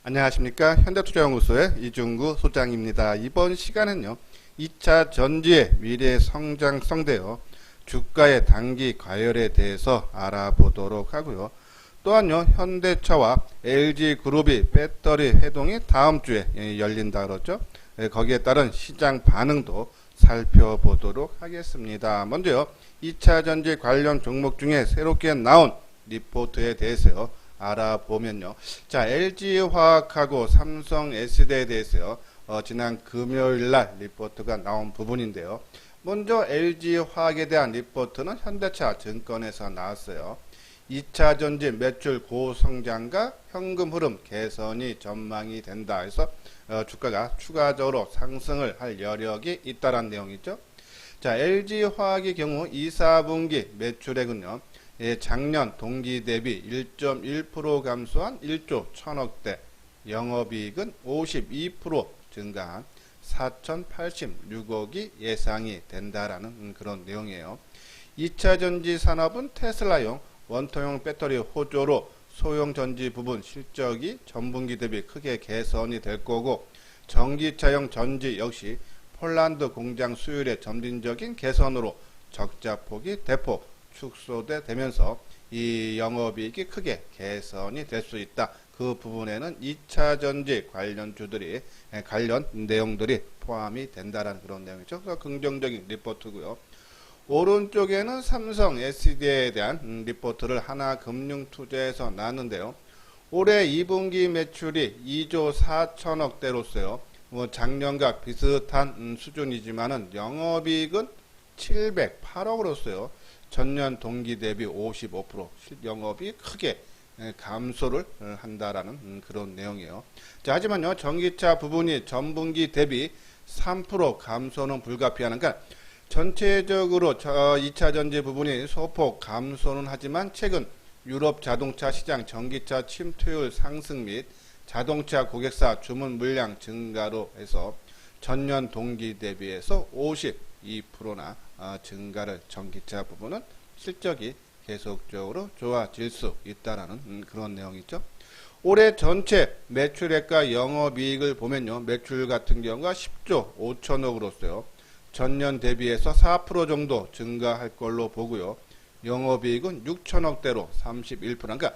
안녕하십니까. 현대투자연구소의 이중구 소장입니다. 이번 시간은요, 2차 전지의 미래 성장성 대요 주가의 단기 과열에 대해서 알아보도록 하고요. 또한요, 현대차와 LG그룹이 배터리 회동이 다음 주에 열린다 그러죠. 거기에 따른 시장 반응도 살펴보도록 하겠습니다. 먼저요, 2차 전지 관련 종목 중에 새롭게 나온 리포트에 대해서요, 알아보면요. 자, LG화학하고 삼성 S대에 대해서요. 지난 금요일날 리포트가 나온 부분인데요. 먼저 LG화학에 대한 리포트는 현대차 증권에서 나왔어요. 2차 전지 매출 고성장과 현금 흐름 개선이 전망이 된다 해서 주가가 추가적으로 상승을 할 여력이 있다는 내용이죠. 자, LG화학의 경우 2, 4분기 매출액은요. 작년 동기 대비 1.1% 감소한 1조 1000억대, 영업이익은 52% 증가한 4086억이 예상이 된다라는 그런 내용이에요. 2차 전지 산업은 테슬라용 원통형 배터리 호조로 소형 전지 부분 실적이 전분기 대비 크게 개선이 될 거고, 전기차용 전지 역시 폴란드 공장 수율의 점진적인 개선으로 적자폭이 대폭 축소되면서 이 영업이익이 크게 개선이 될 수 있다. 그 부분에는 2차 전지 관련주들이 관련 내용들이 포함이 된다라는 그런 내용이죠. 그래서 긍정적인 리포트고요. 오른쪽에는 삼성 SD에 대한 리포트를 하나금융투자에서 나왔는데요. 올해 2분기 매출이 2조 4천억대로서요. 작년과 비슷한 수준이지만은 영업이익은 708억으로서요. 전년 동기 대비 55% 영업이 크게 감소를 한다라는 그런 내용이에요. 자, 하지만요, 전기차 부분이 전분기 대비 3% 감소는 불가피하는, 그러니까 전체적으로 2차 전지 부분이 소폭 감소는 하지만 최근 유럽 자동차 시장 전기차 침투율 상승 및 자동차 고객사 주문 물량 증가로 해서 전년 동기 대비해서 52%나 증가를 전기차 부분은 실적이 계속적으로 좋아질 수 있다라는 그런 내용이죠. 올해 전체 매출액과 영업이익을 보면요, 매출 같은 경우가 10조 5천억으로서요. 전년 대비해서 4% 정도 증가할 걸로 보고요. 영업이익은 6천억대로 31%. 그러니까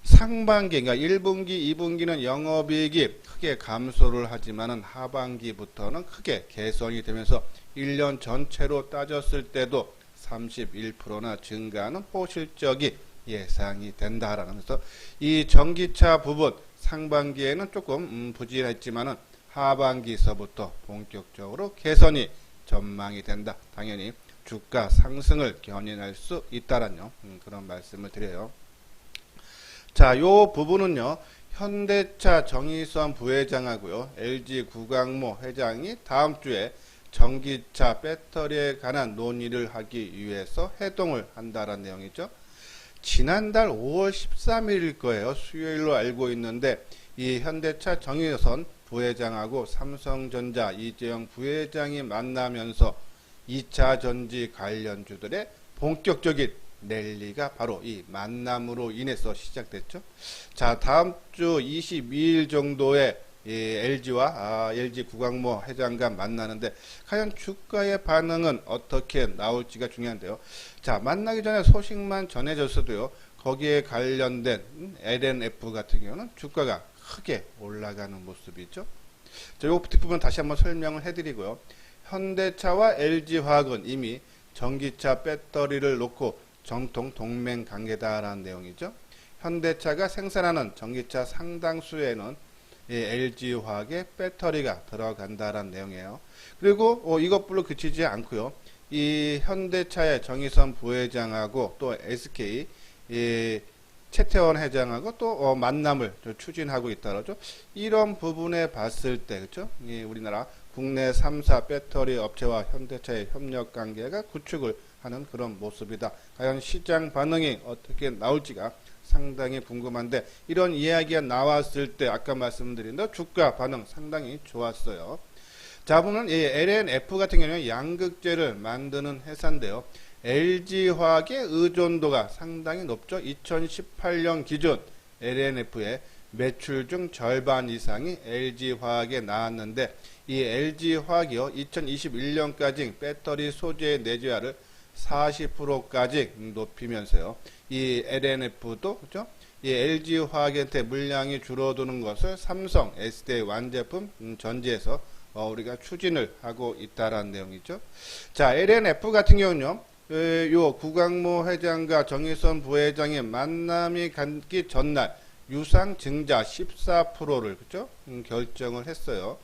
상반기, 그러니까 1분기, 2분기는 영업이익이 크게 감소를 하지만은 하반기부터는 크게 개선이 되면서 1년 전체로 따졌을 때도 31%나 증가하는 호실적이 예상이 된다라는, 그래서 이 전기차 부분 상반기에는 조금 부진했지만은 하반기서부터 본격적으로 개선이 전망이 된다. 당연히 주가 상승을 견인할 수 있다라는 그런 말씀을 드려요. 자, 요 부분은요, 현대차 정의선 부회장하고요, LG 구광모 회장이 다음 주에 전기차 배터리에 관한 논의를 하기 위해서 회동을 한다는 내용이죠. 지난달 5월 13일일 거예요. 수요일로 알고 있는데, 이 현대차 정의선 부회장하고 삼성전자 이재용 부회장이 만나면서 2차 전지 관련주들의 본격적인 랠리가 바로 이 만남으로 인해서 시작됐죠. 자, 다음 주 22일 정도에 LG와 LG 구광모 회장과 만나는데 과연 주가의 반응은 어떻게 나올지가 중요한데요. 자, 만나기 전에 소식만 전해졌어도요, 거기에 관련된 LNF 같은 경우는 주가가 크게 올라가는 모습이죠. 자, 요 뒷부분 다시 한번 설명을 해드리고요. 현대차와 LG화학은 이미 전기차 배터리를 놓고 정통 동맹 관계다라는 내용이죠. 현대차가 생산하는 전기차 상당수에는 LG화학의 배터리가 들어간다라는 내용이에요. 그리고 이것불로 그치지 않고요. 이 현대차의 정의선 부회장하고 또 SK 최태원 회장하고 또 만남을 추진하고 있다죠. 이런 부분에 봤을 때, 그렇죠? 우리나라 국내 3사 배터리 업체와 현대차의 협력 관계가 구축을 하는 그런 모습이다. 과연 시장 반응이 어떻게 나올지가 상당히 궁금한데, 이런 이야기가 나왔을 때 아까 말씀드린 대로 주가 반응 상당히 좋았어요. 자, 보면 이 LNF 같은 경우는 양극재를 만드는 회사인데요. LG화학의 의존도가 상당히 높죠. 2018년 기준 LNF의 매출 중 절반 이상이 LG화학에 나왔는데 이 LG화학이요 2021년까지 배터리 소재 내재화를 40%까지 높이면서요 이 LNF도 그죠? 이 LG화학한테 물량이 줄어드는 것을 삼성 SDI 완제품 전지에서 우리가 추진을 하고 있다라는 내용이죠. 자, LNF 같은 경우는요. 요 구광모 회장과 정의선 부회장의 만남이 갖기 전날 유상 증자 14%를 그죠? 결정을 했어요.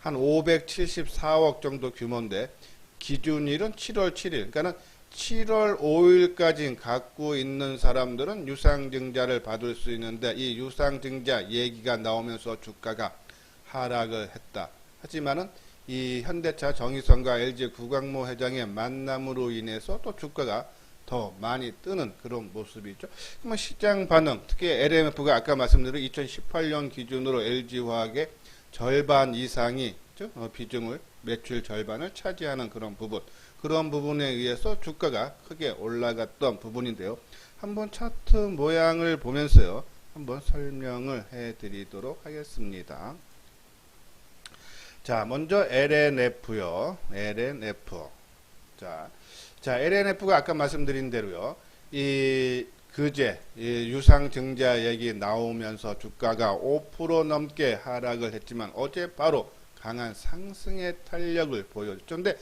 한 574억 정도 규모인데 기준일은 7월 7일. 그러니까는 7월 5일까지 갖고 있는 사람들은 유상증자를 받을 수 있는데 이 유상증자 얘기가 나오면서 주가가 하락을 했다. 하지만은 이 현대차 정의선과 LG 구광모 회장의 만남으로 인해서 또 주가가 더 많이 뜨는 그런 모습이죠. 그러면 시장 반응, 특히 LMF가 아까 말씀드린 2018년 기준으로 LG화학의 절반 이상이 비중을 매출 절반을 차지하는 그런 부분. 그런 부분에 의해서 주가가 크게 올라갔던 부분인데요. 한번 차트 모양을 보면서요. 한번 설명을 해드리도록 하겠습니다. 자, 먼저 LNF요. LNF. 자, LNF가 아까 말씀드린 대로요. 그제 유상증자 얘기 나오면서 주가가 5% 넘게 하락을 했지만 어제 바로 강한 상승의 탄력을 보여줬죠. 근데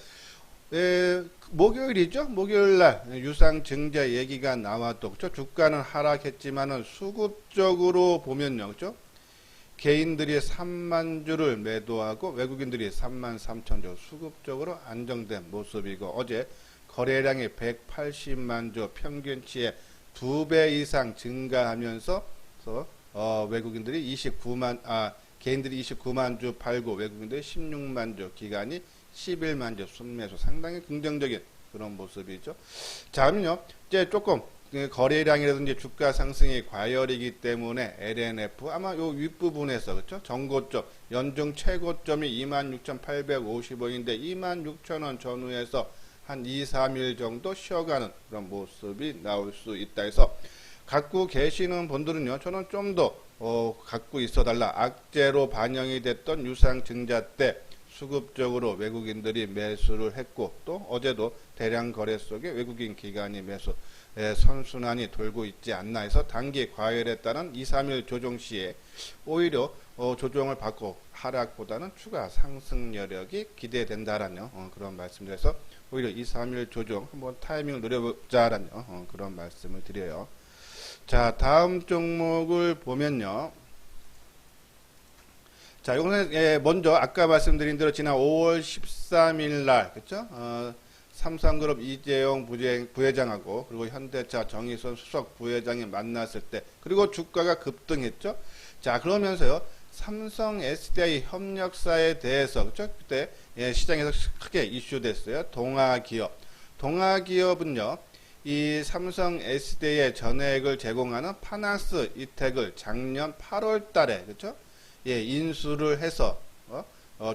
목요일이죠. 목요일날 유상증자 얘기가 나와도 그렇죠? 주가는 하락했지만은 수급적으로 보면요, 그렇죠? 개인들이 3만 주를 매도하고 외국인들이 3만 3천 주 수급적으로 안정된 모습이고 어제 거래량이 180만 주 평균치의 2배 이상 증가하면서 외국인들이 개인들이 29만 주 팔고 외국인들이 16만 주, 기관이 11만 주 순매수 상당히 긍정적인 그런 모습이죠. 자, 그러면요. 이제 조금 거래량이라든지 주가 상승이 과열이기 때문에 LNF 아마 요 윗부분에서 그렇죠? 전고점 연중 최고점이 26,850원인데 26,000원 전후에서 한 2, 3일 정도 쉬어가는 그런 모습이 나올 수 있다 해서 갖고 계시는 분들은요. 저는 좀 더 갖고 있어달라. 악재로 반영이 됐던 유상증자 때 수급적으로 외국인들이 매수를 했고 또 어제도 대량 거래 속에 외국인 기관이 매수 선순환이 돌고 있지 않나 해서 단기 과열에 따른 2, 3일 조정 시에 오히려 조정을 받고 하락보다는 추가 상승 여력이 기대된다라는 그런 말씀드려서 오히려 2, 3일 조정 한번 타이밍을 노려보자라는 그런 말씀을 드려요. 자, 다음 종목을 보면요. 자, 이거는 먼저 아까 말씀드린 대로 지난 5월 13일 날 그렇죠? 삼성그룹 이재용 부회장하고 그리고 현대차 정의선 수석 부회장이 만났을 때 그리고 주가가 급등했죠. 자, 그러면서요. 삼성 SDI 협력사에 대해서 그렇죠? 그때 시장에서 크게 이슈됐어요. 동아기업. 동아기업은요. 이 삼성 SDI의 전액을 제공하는 파나스 이텍을 작년 8월 달에 그렇죠? 인수를 해서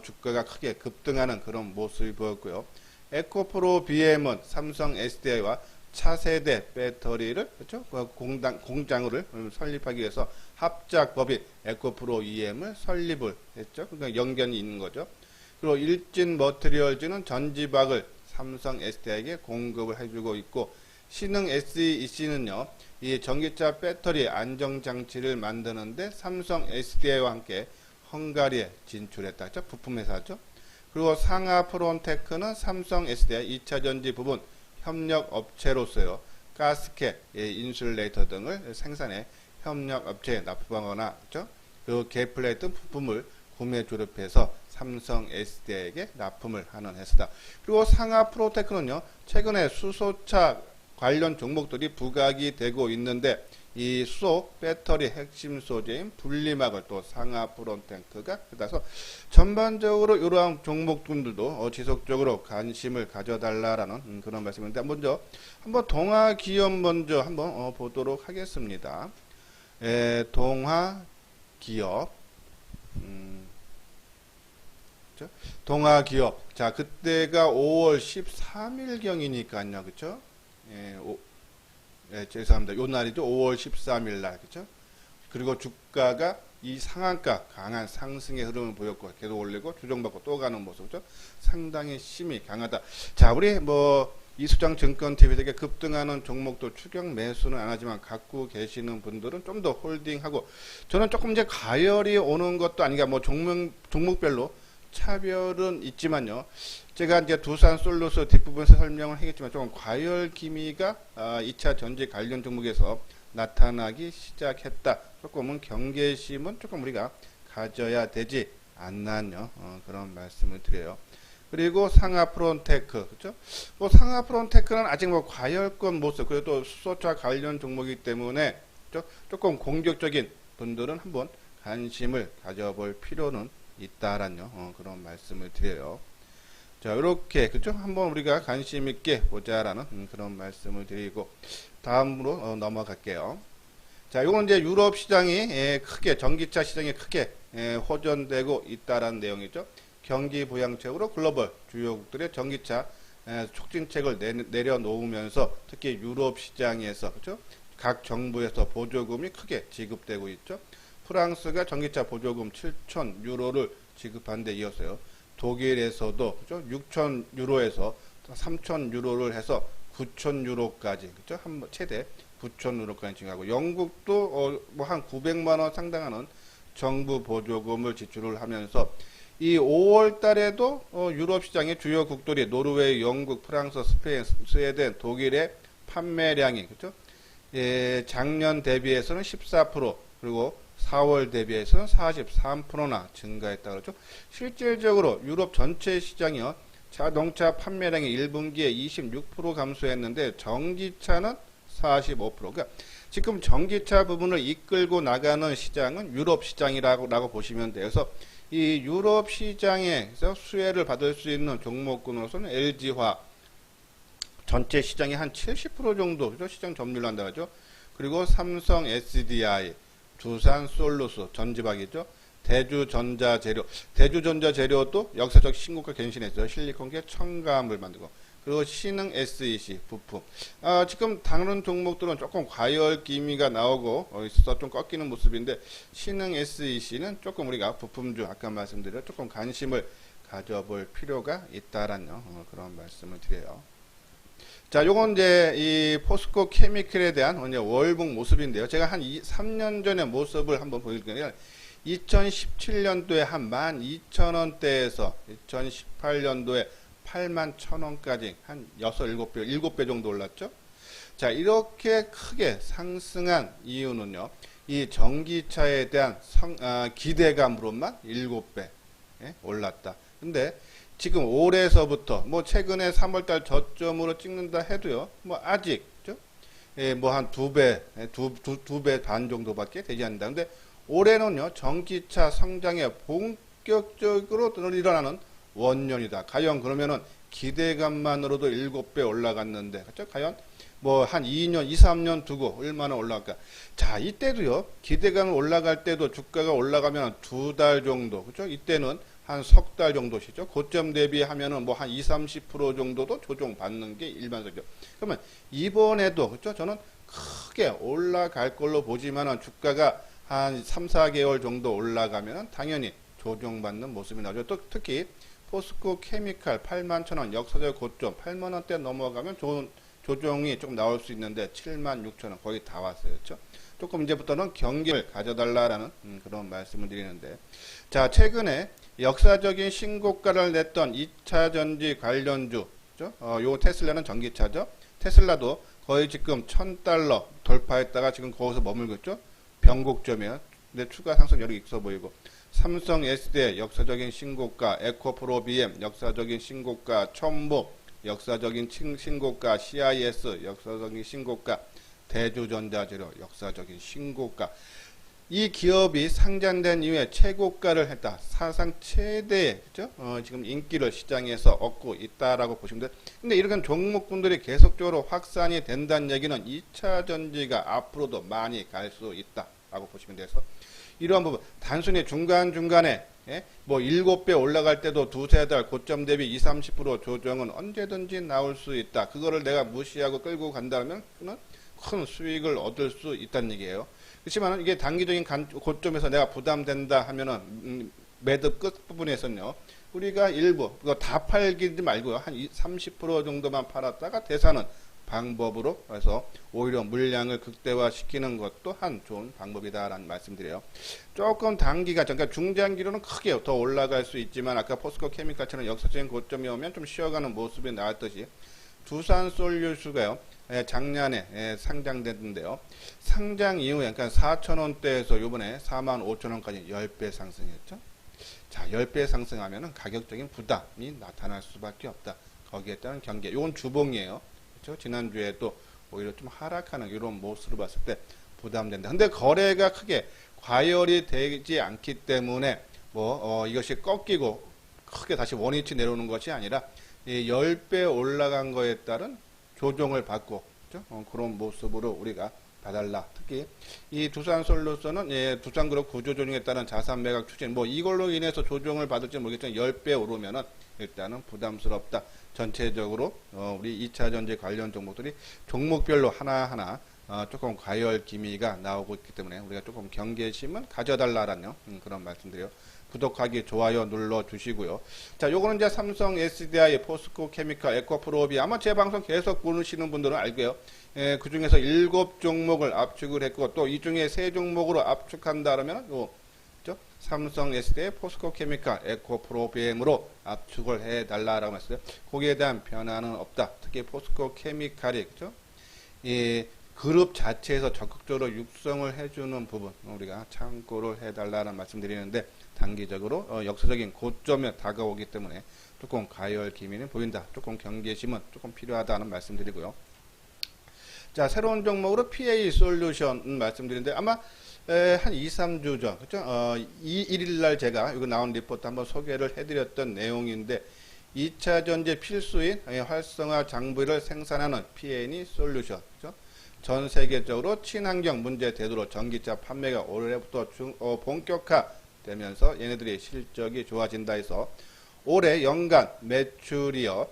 주가가 크게 급등하는 그런 모습이 보였고요. 에코프로 BM은 삼성 SDI와 차세대 배터리를 그렇죠? 공장을 설립하기 위해서 합작법인 에코프로 EM을 설립을 했죠. 그러니까 연관이 있는 거죠. 그리고 일진 머티리얼즈는 전지박을 삼성 SDI에게 공급을 해주고 있고 신흥 SEC는요. 이 전기차 배터리 안정장치를 만드는데 삼성 SDI와 함께 헝가리에 진출했다. 그렇죠? 부품 회사죠. 그리고 상하 프론테크는 삼성 SDI 2차전지 부분 협력 업체로서요. 가스켓, 인슐레이터 등을 생산해 협력 업체에 납품하거나 그렇죠? 그 게플레이트 부품을 구매 조립해서 삼성 SDI에게 납품을 하는 회사다. 그리고 상하 프로테크는요. 최근에 수소차 관련 종목들이 부각이 되고 있는데 이 수소 배터리 핵심 소재인 분리막을 또 상하 프론테크가 그래서 전반적으로 이러한 종목들도 지속적으로 관심을 가져달라라는 그런 말씀인데 먼저 한번 동아기업 먼저 한번 보도록 하겠습니다. 동아기업 동아기업 자 그때가 5월 13일경이니까요 그쵸? 죄송합니다. 요 날이죠. 5월 13일 날, 그죠? 그리고 주가가 이 상한가 강한 상승의 흐름을 보였고 계속 올리고 조정받고 또 가는 모습이죠. 상당히 힘이 강하다. 자, 우리 이수장 증권TV에게 급등하는 종목도 추격 매수는 안 하지만 갖고 계시는 분들은 좀 더 홀딩하고, 저는 조금 이제 가열이 오는 것도 아니가 종목별로 차별은 있지만요. 제가 이제 두산솔루스 뒷부분에서 설명을 하겠지만 조금 과열 기미가 2차 전지 관련 종목에서 나타나기 시작했다. 조금은 경계심은 조금 우리가 가져야 되지 않나요? 그런 말씀을 드려요. 그리고 상하프론테크, 그렇죠? 상하프론테크는 아직 과열권 모습, 그래도 수소차 관련 종목이기 때문에 조금 공격적인 분들은 한번 관심을 가져볼 필요는 있다라는 그런 말씀을 드려요. 자, 이렇게 그죠? 한번 우리가 관심 있게 보자라는 그런 말씀을 드리고 다음으로 넘어갈게요. 자, 이건 이제 유럽 시장이 크게 전기차 시장이 크게 호전되고 있다라는 내용이죠. 경기 부양책으로 글로벌 주요국들의 전기차 촉진책을 내려놓으면서 특히 유럽 시장에서 그죠? 각 정부에서 보조금이 크게 지급되고 있죠. 프랑스가 전기차 보조금 7천 유로를 지급한 데 이어서요. 독일에서도 그죠? 6천 유로에서 3천 유로를 해서 9천 유로까지 그죠? 최대 9천 유로까지 증가하고, 영국도 한 900만 원 상당하는 정부 보조금을 지출을 하면서 이 5월 달에도 유럽 시장의 주요 국들이 노르웨이, 영국, 프랑스, 스페인, 스웨덴, 독일의 판매량이 그죠? 작년 대비해서는 14%, 그리고 4월 대비해서는 43%나 증가했다 그러죠. 실질적으로 유럽 전체 시장이요. 자동차 판매량이 1분기에 26% 감소했는데 전기차는 45%. 그러니까 지금 전기차 부분을 이끌고 나가는 시장은 유럽 시장이라고 보시면 돼요. 그래서 이 유럽 시장에서 수혜를 받을 수 있는 종목군으로서는 LG화 전체 시장의 한 70% 정도 시장 점유를 한다 그러죠. 그리고 삼성 SDI, 두산솔루스 전지박이죠. 대주전자재료도 역사적 신고가 갱신했어요. 실리콘계 첨가물 만들고, 그리고 신흥 SEC 부품. 지금 다른 종목들은 조금 과열 기미가 나오고 있어서 좀 꺾이는 모습인데, 신흥 SEC는 조금 우리가 부품주 아까 말씀드린 조금 관심을 가져볼 필요가 있다라는 그런 말씀을 드려요. 자, 요건 이제 이 포스코 케미칼에 대한 이제 월봉 모습인데요. 제가 한 3년 전의 모습을 한번 보여드릴게요. 2017년도에 한 12,000원대에서 2018년도에 81,000원까지 한 7배 정도 올랐죠. 자, 이렇게 크게 상승한 이유는요. 이 전기차에 대한 기대감으로만 7배 올랐다. 근데 지금 올해서부터 최근에 3월달 저점으로 찍는다 해도요. 아직 한 2배, 2배 반 정도밖에 되지 않는다. 근데 올해는요. 전기차 성장에 본격적으로 일어나는 원년이다. 과연 그러면은 기대감만으로도 7배 올라갔는데, 그렇죠? 과연 한 2년, 2, 3년 두고 얼마나 올라갈까? 자, 이때도요. 기대감 올라갈 때도 주가가 올라가면 2달 정도, 그렇죠? 이때는 한 석 달 정도시죠. 고점 대비하면은 한 2, 30% 정도도 조정받는 게 일반적이죠. 그러면 이번에도 그렇죠? 저는 크게 올라갈 걸로 보지만은 주가가 한 3, 4개월 정도 올라가면은 당연히 조정받는 모습이 나오죠. 또 특히 포스코 케미칼 81,000원 역사적 고점 8만원대 넘어가면 좋은 조정이 조금 나올 수 있는데 76,000원 거의 다 왔어요. 그렇죠? 조금 이제부터는 경계를 가져달라라는 그런 말씀을 드리는데, 자, 최근에 역사적인 신고가를 냈던 2차 전지 관련주, 그렇죠? 요 테슬라는 전기차죠. 테슬라도 거의 지금 $1,000 돌파했다가 지금 거기서 머물고 있죠. 변곡점이에요. 근데 추가 상승 여력이 있어 보이고, 삼성 SDI 역사적인 신고가, 에코프로 BM 역사적인 신고가, 첨보 역사적인 신고가, CIS 역사적인 신고가, 대주전자재료 역사적인 신고가. 이 기업이 상장된 이후에 최고가를 했다. 사상 최대의 그죠? 지금 인기를 시장에서 얻고 있다라고 보시면 돼요. 근데 이런 종목군들이 계속적으로 확산이 된다는 얘기는 2차 전지가 앞으로도 많이 갈 수 있다라고 보시면 돼서, 이러한 부분 단순히 중간중간에 7배 올라갈 때도 두세 달 고점 대비 20, 30% 조정은 언제든지 나올 수 있다. 그거를 내가 무시하고 끌고 간다면 큰 수익을 얻을 수 있다는 얘기예요. 그렇지만 이게 단기적인 고점에서 내가 부담된다 하면은 매듭 끝 부분에서는요. 우리가 일부 그거 다 팔지 말고요. 한 30% 정도만 팔았다가 대사는 방법으로 해서 오히려 물량을 극대화시키는 것도 한 좋은 방법이다라는 말씀드려요. 조금 단기가 그러니까 중장기로는 크게 더 올라갈 수 있지만 아까 포스코 케미칼처럼 역사적인 고점이 오면 좀 쉬어가는 모습이 나왔듯이 두산솔루션가요. 작년에 상장됐는데요. 상장 이후에 그러니까 4,000원대에서 요번에 45,000원까지 10배 상승했죠. 자, 10배 상승하면은 가격적인 부담이 나타날 수밖에 없다. 거기에 따른 경계. 이건 주봉이에요. 그렇죠? 지난주에도 오히려 좀 하락하는 이런 모습을 봤을 때 부담된다. 근데 거래가 크게 과열이 되지 않기 때문에 이것이 꺾이고 크게 다시 원위치 내려오는 것이 아니라 이 10배 올라간 거에 따른 조정을 받고 그렇죠? 그런 모습으로 우리가 봐달라. 특히 이 두산솔루션은 두산그룹 구조조정에 따른 자산 매각 추진 이걸로 인해서 조정을 받을지 모르겠지만 10배 오르면은 일단은 부담스럽다. 전체적으로 우리 2차전지 관련 종목들이 종목별로 하나하나 조금 과열 기미가 나오고 있기 때문에 우리가 조금 경계심은 가져달라라는 그런 말씀드려요. 구독하기, 좋아요 눌러 주시고요. 자, 요거는 이제 삼성 SDI, 포스코 케미칼, 에코프로비 아마 제 방송 계속 보시는 분들은 알고요. 그 중에서 7종목을 압축을 했고 또 이 중에 3종목으로 압축한다 그러면 삼성 SDI, 포스코 케미칼, 에코프로비엠으로 압축을 해달라라고 했어요. 거기에 대한 변화는 없다. 특히 포스코 케미칼이 그죠? 이 그룹 자체에서 적극적으로 육성을 해주는 부분 우리가 참고를 해달라는 말씀드리는데 단기적으로 역사적인 고점에 다가오기 때문에 조금 가열 기미는 보인다. 조금 경계심은 조금 필요하다는 말씀드리고요. 자, 새로운 종목으로 PA 솔루션 말씀드리는데 아마 한 2, 3주 전, 그죠? 1일날 제가 이거 나온 리포트 한번 소개를 해드렸던 내용인데 2차 전지 필수인 활성화 장비를 생산하는 PA 솔루션, 그죠? 전 세계적으로 친환경 문제 대두로 전기차 판매가 올해부터 본격화되면서 얘네들이 실적이 좋아진다 해서 올해 연간 매출이요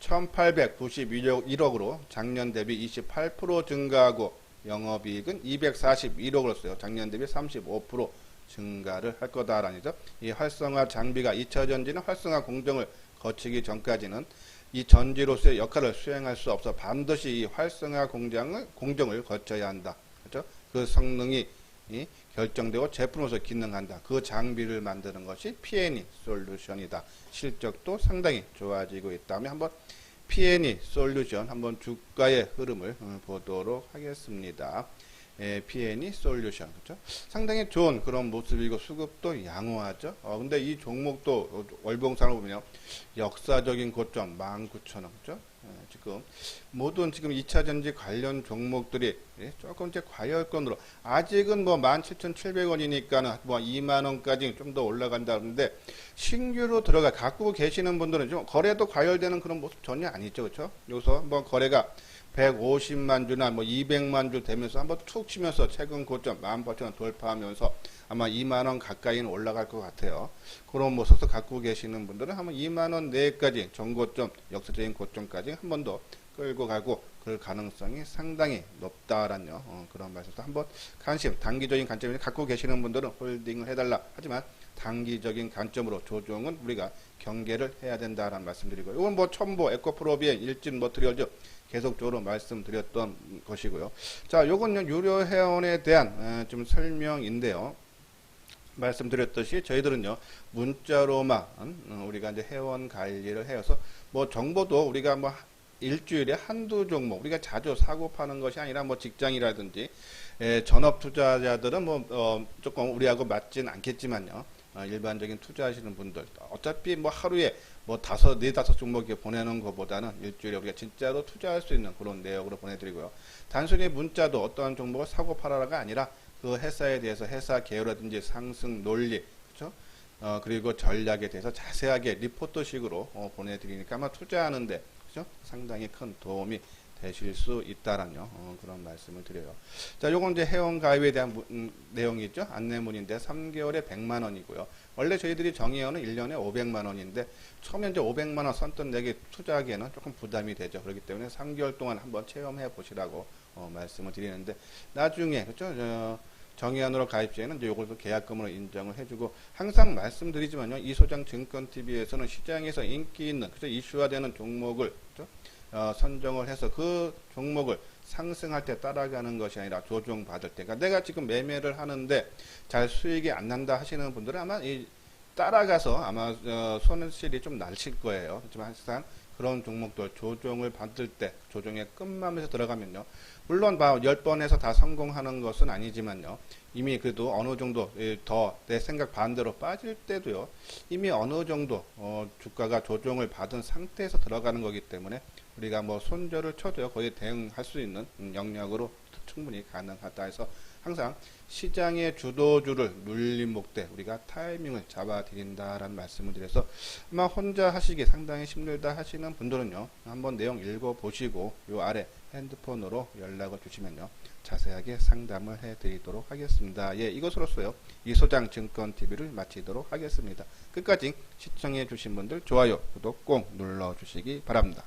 1891억으로 작년 대비 28% 증가하고 영업이익은 241억으로서요. 작년 대비 35% 증가를 할 거다라니죠. 이 활성화 장비가 2차 전지는 활성화 공정을 거치기 전까지는 이 전지로서의 역할을 수행할 수 없어 반드시 이 활성화 공정을 거쳐야 한다. 그렇죠? 그 성능이 결정되고 제품으로서 기능한다. 그 장비를 만드는 것이 P&E 솔루션이다. 실적도 상당히 좋아지고 있다면 한번 P&E 솔루션 한번 주가의 흐름을 보도록 하겠습니다. P&E 솔루션 그렇죠? 상당히 좋은 그런 모습이고 수급도 양호하죠. 근데 이 종목도 월봉상을 보면 역사적인 고점 19,000원 그렇죠? 지금 모든 지금 2차 전지 관련 종목들이 조금 이제 과열권으로 아직은 17,700원이니까는 2만원까지 좀 더 올라간다 그러는데 신규로 갖고 계시는 분들은 좀 거래도 과열되는 그런 모습 전혀 아니죠. 그렇죠? 여기서 한번 거래가 150만 주나 200만 주 되면서 한번 툭 치면서 최근 고점 18,000원 돌파하면서 아마 2만원 가까이는 올라갈 것 같아요. 그런 모습도 갖고 계시는 분들은 한번 2만원 내까지 전고점, 역사적인 고점까지 한 번 더 끌고 가고 그럴 가능성이 상당히 높다라는 그런 말씀도 한번 단기적인 관점에서 갖고 계시는 분들은 홀딩을 해달라. 하지만 단기적인 관점으로 조정은 우리가 경계를 해야 된다라는 말씀드리고 이건 첨보, 에코프로비의 일진 머트리얼즈 계속적으로 말씀드렸던 것이고요. 자, 요건 유료 회원에 대한 좀 설명인데요. 말씀드렸듯이 저희들은요 문자로만 우리가 이제 회원 관리를 해서 정보도 우리가 일주일에 한두 종목 우리가 자주 사고 파는 것이 아니라 직장이라든지 전업 투자자들은 조금 우리하고 맞진 않겠지만요. 일반적인 투자하시는 분들 어차피 하루에 네다섯 종목 보내는 것보다는 일주일에 우리가 진짜로 투자할 수 있는 그런 내역으로 보내드리고요. 단순히 문자도 어떠한 종목을 사고 팔아라가 아니라 그 회사에 대해서 회사 개요라든지 상승 논리 그렇죠? 그리고 전략에 대해서 자세하게 리포트식으로 보내드리니까 아마 투자하는데 그렇죠? 상당히 큰 도움이 되실 수 있다라는 그런 말씀을 드려요. 자, 요건 이제 회원 가입에 대한 내용이죠. 안내문인데 3개월에 100만 원이고요. 원래 저희들이 정의원은 1년에 500만 원인데 처음에 이제 500만 원 선뜻 내기 투자하기에는 조금 부담이 되죠. 그렇기 때문에 3개월 동안 한번 체험해 보시라고 말씀을 드리는데 나중에 그렇죠? 정의안으로 가입 시에는 이제 요걸 계약금으로 인정을 해주고 항상 말씀드리지만요. 이소장 증권TV에서는 시장에서 인기 있는 그죠? 이슈화되는 종목을 그죠? 선정을 해서 그 종목을 상승할 때 따라가는 것이 아니라 조정받을 때. 그러니까 내가 지금 매매를 하는데 잘 수익이 안 난다 하시는 분들은 아마 따라가서 아마 손실이 좀 나실 거예요. 하지만 항상 그런 종목들 조정을 받을 때 조정의 끝마음에서 들어가면요. 물론 10번에서 다 성공하는 것은 아니지만요. 이미 그래도 어느 정도 더 내 생각 반대로 빠질 때도요. 이미 어느 정도 주가가 조정을 받은 상태에서 들어가는 거기 때문에 우리가 뭐 손절을 쳐도요. 거기에 대응할 수 있는 영역으로 충분히 가능하다 해서 항상 시장의 주도주를 눌린 목대 우리가 타이밍을 잡아 드린다라는 말씀을 드려서 아마 혼자 하시기 상당히 힘들다 하시는 분들은요. 한번 내용 읽어 보시고 요 아래 핸드폰으로 연락을 주시면요. 자세하게 상담을 해 드리도록 하겠습니다. 예, 이것으로서요. 이소장 증권TV를 마치도록 하겠습니다. 끝까지 시청해 주신 분들 좋아요, 구독 꼭 눌러 주시기 바랍니다.